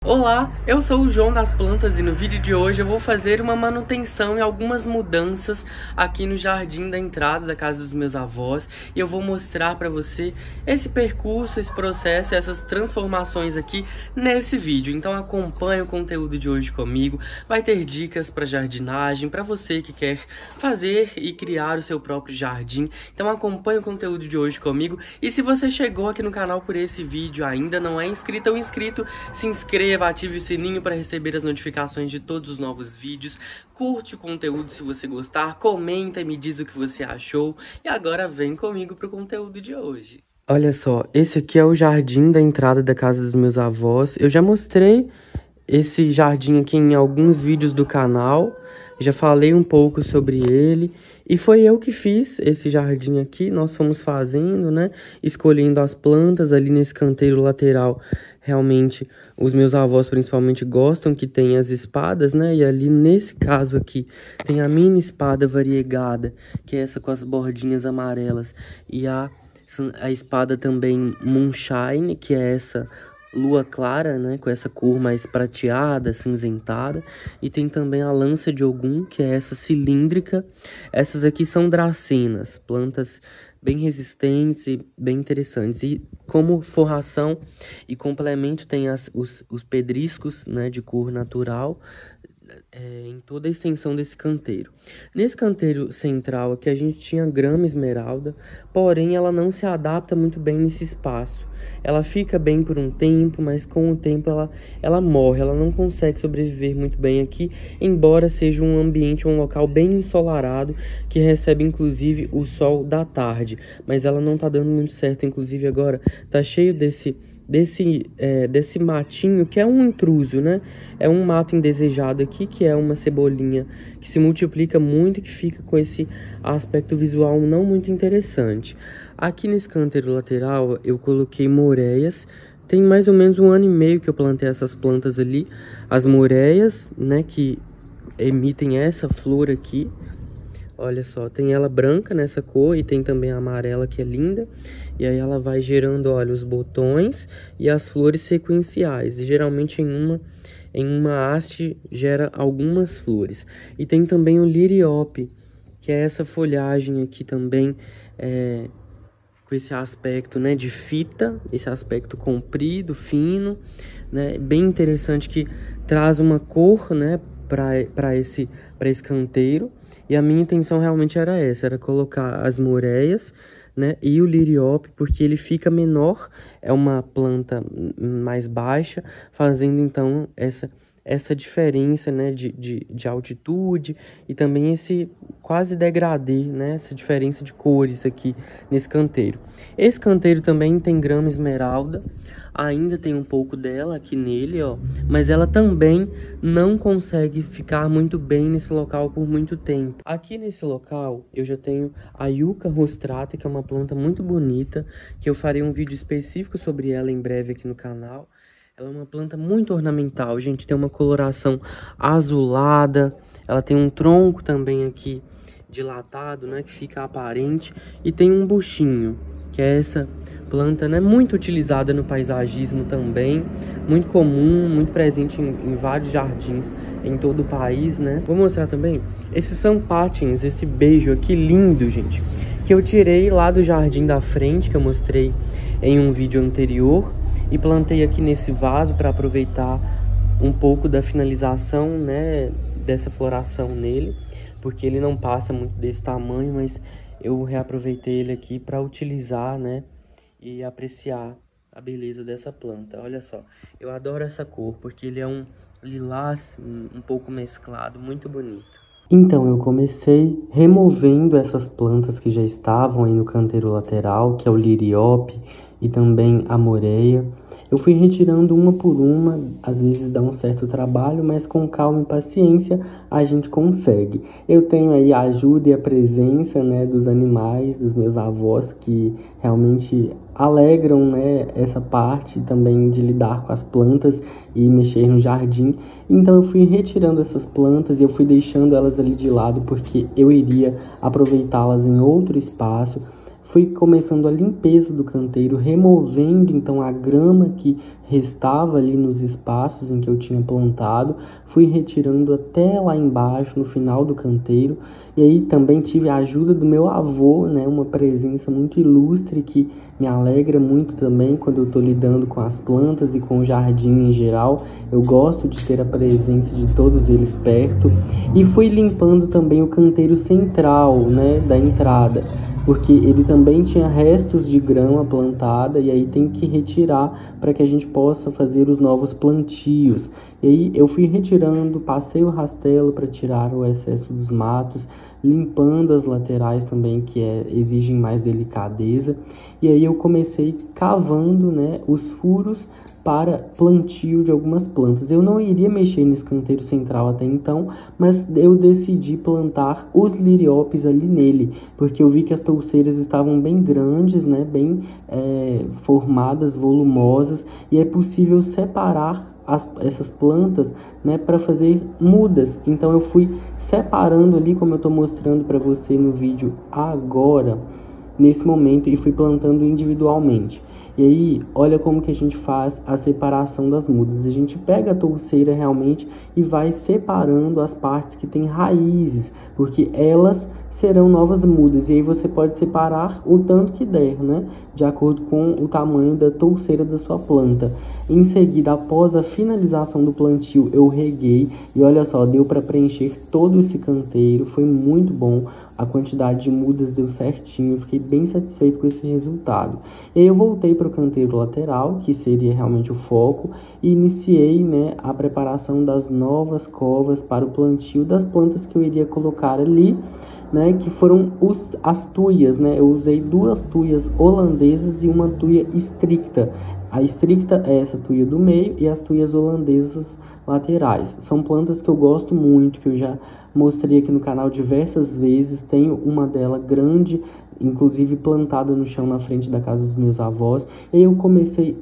Olá, eu sou o João das Plantas e no vídeo de hoje eu vou fazer uma manutenção e algumas mudanças aqui no jardim da entrada da casa dos meus avós e eu vou mostrar para você esse percurso, esse processo, essas transformações aqui nesse vídeo. Então acompanhe o conteúdo de hoje comigo, vai ter dicas para jardinagem, para você que quer fazer e criar o seu próprio jardim. Então acompanhe o conteúdo de hoje comigo e se você chegou aqui no canal por esse vídeo ainda não é inscrito ou inscrito, se inscreva, ative o sininho para receber as notificações de todos os novos vídeos, curte o conteúdo se você gostar, comenta e me diz o que você achou. E agora vem comigo para o conteúdo de hoje. Olha só, esse aqui é o jardim da entrada da casa dos meus avós. Eu já mostrei esse jardim aqui em alguns vídeos do canal, já falei um pouco sobre ele. E foi eu que fiz esse jardim aqui, nós fomos fazendo, né, escolhendo as plantas ali nesse canteiro lateral. Realmente, os meus avós principalmente gostam que tem as espadas, né, e ali nesse caso aqui tem a mini espada variegada, que é essa com as bordinhas amarelas, e a espada também Moonshine, que é essa lua clara, né, com essa cor mais prateada, cinzentada. E tem também a lança de Ogum, que é essa cilíndrica. Essas aqui são dracenas, plantas bem resistentes e bem interessantes. E como forração e complemento tem os pedriscos, né, de cor natural, em toda a extensão desse canteiro. Nesse canteiro central aqui a gente tinha grama esmeralda, porém ela não se adapta muito bem nesse espaço. Ela fica bem por um tempo, mas com o tempo ela morre, ela não consegue sobreviver muito bem aqui, embora seja um ambiente, um local bem ensolarado, que recebe inclusive o sol da tarde. Mas ela não tá dando muito certo, inclusive agora tá cheio desse matinho, que é um intruso, né? É um mato indesejado aqui, que é uma cebolinha que se multiplica muito e que fica com esse aspecto visual não muito interessante. Aqui nesse canteiro lateral eu coloquei moreias. Tem mais ou menos 1 ano e meio que eu plantei essas plantas ali. As moreias, né, que emitem essa flor aqui. Olha só, tem ela branca nessa cor e tem também a amarela, que é linda. E aí ela vai gerando, olha, os botões e as flores sequenciais. E geralmente em uma haste gera algumas flores. E tem também o liriope, que é essa folhagem aqui também, com esse aspecto, né, de fita, esse aspecto comprido, fino, né, bem interessante, que traz uma cor, né, para esse canteiro. E a minha intenção realmente era essa, era colocar as moreias, né, e o liriope, porque ele fica menor, é uma planta mais baixa, fazendo então essa diferença, né, de altitude e também esse quase degradê, né, essa diferença de cores aqui nesse canteiro. Esse canteiro também tem grama esmeralda, ainda tem um pouco dela aqui nele, ó, mas ela também não consegue ficar muito bem nesse local por muito tempo. Aqui nesse local eu já tenho a Yucca rostrata, que é uma planta muito bonita, que eu farei um vídeo específico sobre ela em breve aqui no canal. Ela é uma planta muito ornamental, gente, tem uma coloração azulada, ela tem um tronco também aqui dilatado, né, que fica aparente, e tem um buchinho, que é essa planta, né, muito utilizada no paisagismo também, muito comum, muito presente em vários jardins em todo o país, né. Vou mostrar também esses sampatins, esse beijo aqui lindo, gente, que eu tirei lá do jardim da frente, que eu mostrei em um vídeo anterior, e plantei aqui nesse vaso para aproveitar um pouco da finalização, né, dessa floração nele, porque ele não passa muito desse tamanho, mas eu reaproveitei ele aqui para utilizar, né, e apreciar a beleza dessa planta. Olha só, eu adoro essa cor, porque ele é um lilás um pouco mesclado, muito bonito. Então, eu comecei removendo essas plantas que já estavam aí no canteiro lateral, que é o liriope e também a moreia. Eu fui retirando uma por uma, às vezes dá um certo trabalho, mas com calma e paciência a gente consegue. Eu tenho aí a ajuda e a presença, né, dos animais, dos meus avós, que realmente alegram, né, essa parte também de lidar com as plantas e mexer no jardim. Então eu fui retirando essas plantas e eu fui deixando elas ali de lado, porque eu iria aproveitá-las em outro espaço, fui começando a limpeza do canteiro, removendo então a grama que restava ali nos espaços em que eu tinha plantado, fui retirando até lá embaixo, no final do canteiro, e aí também tive a ajuda do meu avô, né, uma presença muito ilustre que me alegra muito também quando eu estou lidando com as plantas e com o jardim em geral. Eu gosto de ter a presença de todos eles perto. E fui limpando também o canteiro central, né, da entrada, porque ele também tinha restos de grama plantada e aí tem que retirar para que a gente possa fazer os novos plantios. E aí eu fui retirando, passei o rastelo para tirar o excesso dos matos, limpando as laterais também, que exigem mais delicadeza. E aí eu comecei cavando, né, os furos para plantio de algumas plantas. Eu não iria mexer nesse canteiro central até então, mas eu decidi plantar os liriópis ali nele, porque eu vi que as touceiras estavam bem grandes, né, bem formadas, volumosas, e é possível separar essas plantas, né, para fazer mudas. Então eu fui separando ali, como eu estou mostrando para você no vídeo agora, nesse momento, e fui plantando individualmente. E aí, olha como que a gente faz a separação das mudas. A gente pega a touceira realmente e vai separando as partes que têm raízes, porque elas serão novas mudas. E aí você pode separar o tanto que der, né, de acordo com o tamanho da touceira da sua planta. Em seguida, após a finalização do plantio, eu reguei e olha só, deu para preencher todo esse canteiro, foi muito bom. A quantidade de mudas deu certinho, eu fiquei bem satisfeito com esse resultado. E aí eu voltei para o canteiro lateral, que seria realmente o foco, e iniciei, né, a preparação das novas covas para o plantio das plantas que eu iria colocar ali, né, que foram as tuias, né? Eu usei 2 tuias holandesas e uma tuia estricta. A estricta é essa tuia do meio e as tuias holandesas laterais. São plantas que eu gosto muito, que eu já mostrei aqui no canal diversas vezes. Tenho uma dela grande, inclusive plantada no chão na frente da casa dos meus avós. E eu comecei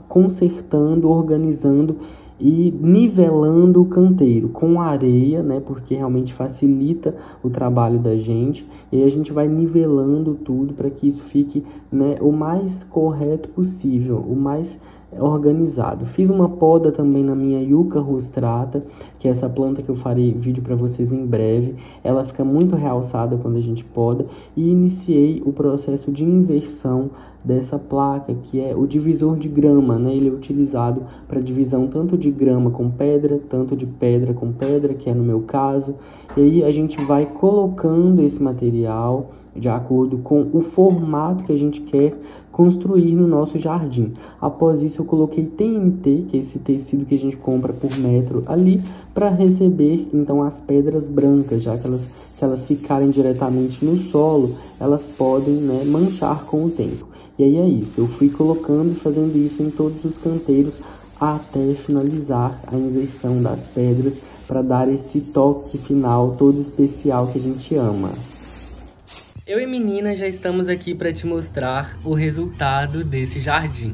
consertando, organizando e nivelando o canteiro com areia, né, porque realmente facilita o trabalho da gente, e aí a gente vai nivelando tudo para que isso fique, né, o mais correto possível, o mais organizado. Fiz uma poda também na minha Yucca rostrata, que é essa planta que eu farei vídeo para vocês em breve. Ela fica muito realçada quando a gente poda, e iniciei o processo de inserção dessa placa, que é o divisor de grama, né? Ele é utilizado para divisão tanto de grama com pedra, tanto de pedra com pedra, que é no meu caso. E aí a gente vai colocando esse material de acordo com o formato que a gente quer construir no nosso jardim. Após isso eu coloquei TNT, que é esse tecido que a gente compra por metro ali, para receber então as pedras brancas, já que se elas ficarem diretamente no solo, elas podem, né, manchar com o tempo. E aí é isso, eu fui colocando e fazendo isso em todos os canteiros até finalizar a inversão das pedras, para dar esse toque final todo especial que a gente ama. Eu e menina já estamos aqui para te mostrar o resultado desse jardim.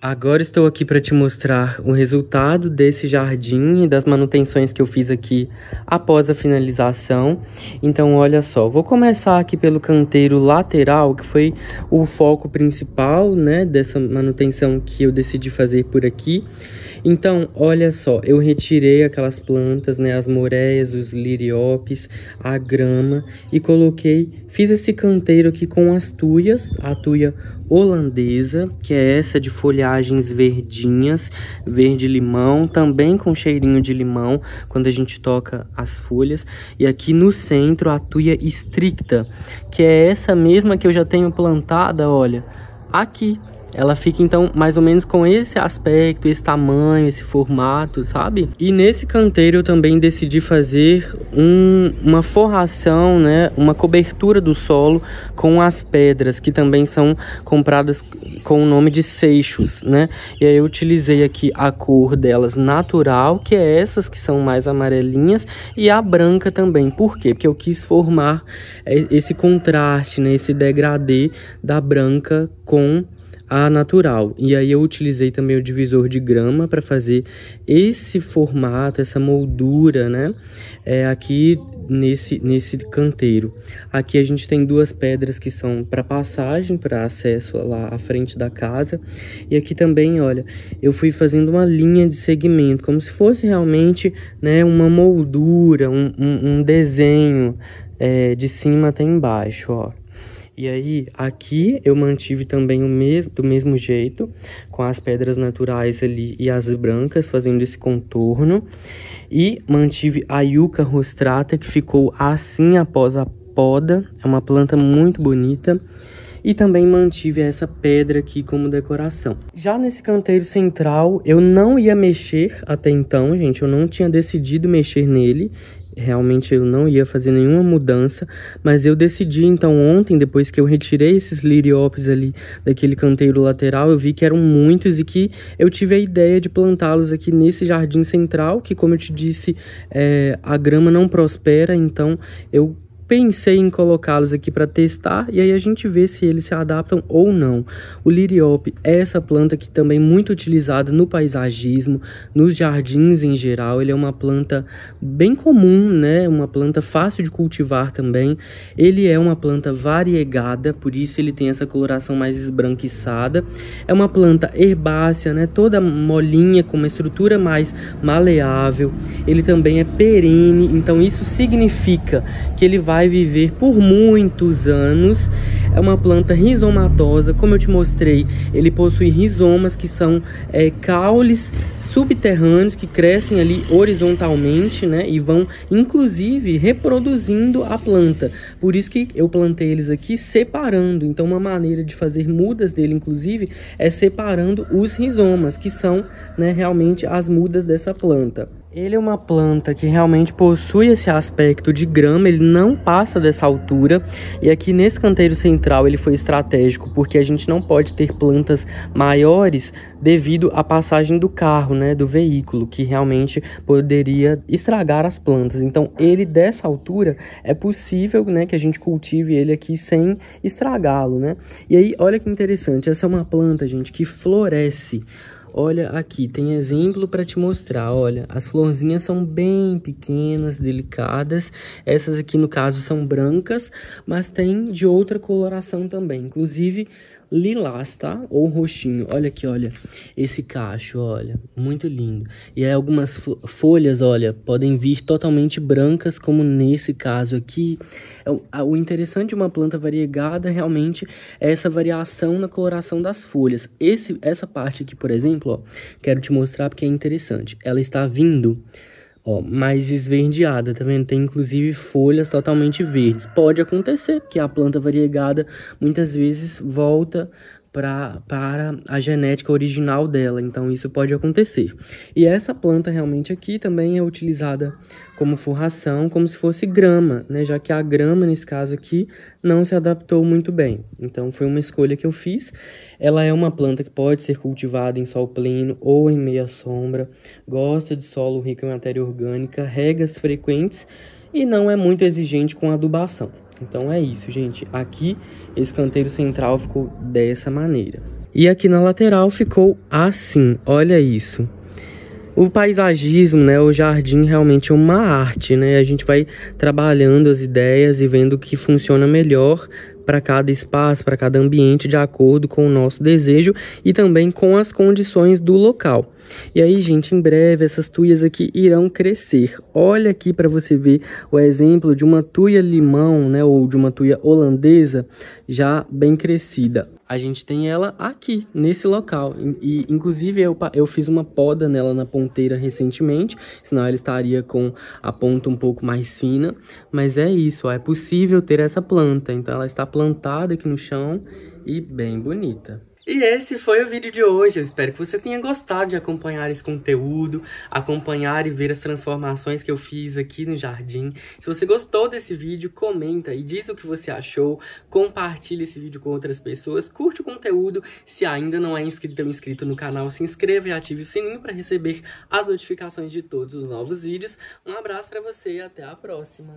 Agora estou aqui para te mostrar o resultado desse jardim e das manutenções que eu fiz aqui após a finalização. Então, olha só, vou começar aqui pelo canteiro lateral, que foi o foco principal, né, dessa manutenção que eu decidi fazer por aqui. Então, olha só, eu retirei aquelas plantas, né, as moreias, os liriópis, a grama, e fiz esse canteiro aqui com as tuias, a tuia holandesa, que é essa de folhagens verdinhas, verde-limão, também com cheirinho de limão quando a gente toca as folhas. E aqui no centro a tuia estricta, que é essa mesma que eu já tenho plantada, olha, aqui. Ela fica, então, mais ou menos com esse aspecto, esse tamanho, esse formato, sabe? E nesse canteiro eu também decidi fazer uma forração, né? Uma cobertura do solo com as pedras, que também são compradas com o nome de seixos, né? E aí eu utilizei aqui a cor delas natural, que é essas que são mais amarelinhas, e a branca também. Por quê? Porque eu quis formar esse contraste, né? Esse degradê da branca com a natural. E aí eu utilizei também o divisor de grama para fazer esse formato, essa moldura, né? Aqui nesse canteiro. Aqui a gente tem duas pedras que são para passagem, para acesso lá à frente da casa. E aqui também, olha, eu fui fazendo uma linha de segmento, como se fosse realmente, né, uma moldura, um desenho de cima até embaixo, ó. E aí, aqui eu mantive também do mesmo jeito, com as pedras naturais ali e as brancas, fazendo esse contorno. E mantive a Yucca rostrata, que ficou assim após a poda. É uma planta muito bonita. E também mantive essa pedra aqui como decoração. Já nesse canteiro central, eu não ia mexer até então, gente. Eu não tinha decidido mexer nele. Realmente eu não ia fazer nenhuma mudança, mas eu decidi então ontem, depois que eu retirei esses liriópis ali daquele canteiro lateral, eu vi que eram muitos e que eu tive a ideia de plantá-los aqui nesse jardim central, que como eu te disse, a grama não prospera, então eu pensei em colocá-los aqui para testar e aí a gente vê se eles se adaptam ou não. O liriópe é essa planta que também é muito utilizada no paisagismo, nos jardins em geral. Ele é uma planta bem comum, né? Uma planta fácil de cultivar também. Ele é uma planta variegada, por isso ele tem essa coloração mais esbranquiçada. É uma planta herbácea, né? Toda molinha, com uma estrutura mais maleável. Ele também é perene, então isso significa que ele vai viver por muitos anos. É uma planta rizomatosa, como eu te mostrei, ele possui rizomas que são caules subterrâneos que crescem ali horizontalmente, né, e vão inclusive reproduzindo a planta. Por isso que eu plantei eles aqui separando. Então uma maneira de fazer mudas dele inclusive é separando os rizomas, que são, né, realmente as mudas dessa planta. Ele é uma planta que realmente possui esse aspecto de grama, ele não passa dessa altura. E aqui nesse canteiro central ele foi estratégico, porque a gente não pode ter plantas maiores devido à passagem do carro, né, do veículo, que realmente poderia estragar as plantas. Então ele dessa altura é possível, né, que a gente cultive ele aqui sem estragá-lo, né. E aí olha que interessante, essa é uma planta, gente, que floresce. Olha aqui, tem exemplo para te mostrar, olha, as florzinhas são bem pequenas, delicadas, essas aqui no caso são brancas, mas tem de outra coloração também, inclusive lilás, tá? Ou roxinho, olha aqui, olha, esse cacho, olha, muito lindo. E aí algumas folhas, olha, podem vir totalmente brancas, como nesse caso aqui. O interessante de uma planta variegada realmente é essa variação na coloração das folhas. Essa parte aqui, por exemplo, ó, quero te mostrar porque é interessante. Ela está vindo, ó, mais esverdeada, tá vendo? Tem inclusive folhas totalmente verdes. Pode acontecer que a planta variegada muitas vezes volta para a genética original dela, então isso pode acontecer. E essa planta realmente aqui também é utilizada como forração, como se fosse grama, né? Já que a grama, nesse caso aqui, não se adaptou muito bem. Então foi uma escolha que eu fiz. Ela é uma planta que pode ser cultivada em sol pleno ou em meia sombra, gosta de solo rico em matéria orgânica, regas frequentes e não é muito exigente com adubação. Então é isso, gente. Aqui, esse canteiro central ficou dessa maneira. E aqui na lateral ficou assim, olha isso. O paisagismo, né, o jardim realmente é uma arte, né? A gente vai trabalhando as ideias e vendo o que funciona melhor para cada espaço, para cada ambiente, de acordo com o nosso desejo e também com as condições do local. E aí, gente, em breve essas tuias aqui irão crescer. Olha aqui para você ver o exemplo de uma tuia limão, né, ou de uma tuia holandesa já bem crescida. A gente tem ela aqui, nesse local. E inclusive eu fiz uma poda nela na ponteira recentemente, senão ela estaria com a ponta um pouco mais fina. Mas é isso, ó, é possível ter essa planta. Então ela está plantada aqui no chão e bem bonita. E esse foi o vídeo de hoje. Eu espero que você tenha gostado de acompanhar esse conteúdo, acompanhar e ver as transformações que eu fiz aqui no jardim. Se você gostou desse vídeo, comenta e diz o que você achou, compartilhe esse vídeo com outras pessoas, curte o conteúdo. Se ainda não é inscrito ou inscrito no canal, se inscreva e ative o sininho para receber as notificações de todos os novos vídeos. Um abraço para você e até a próxima!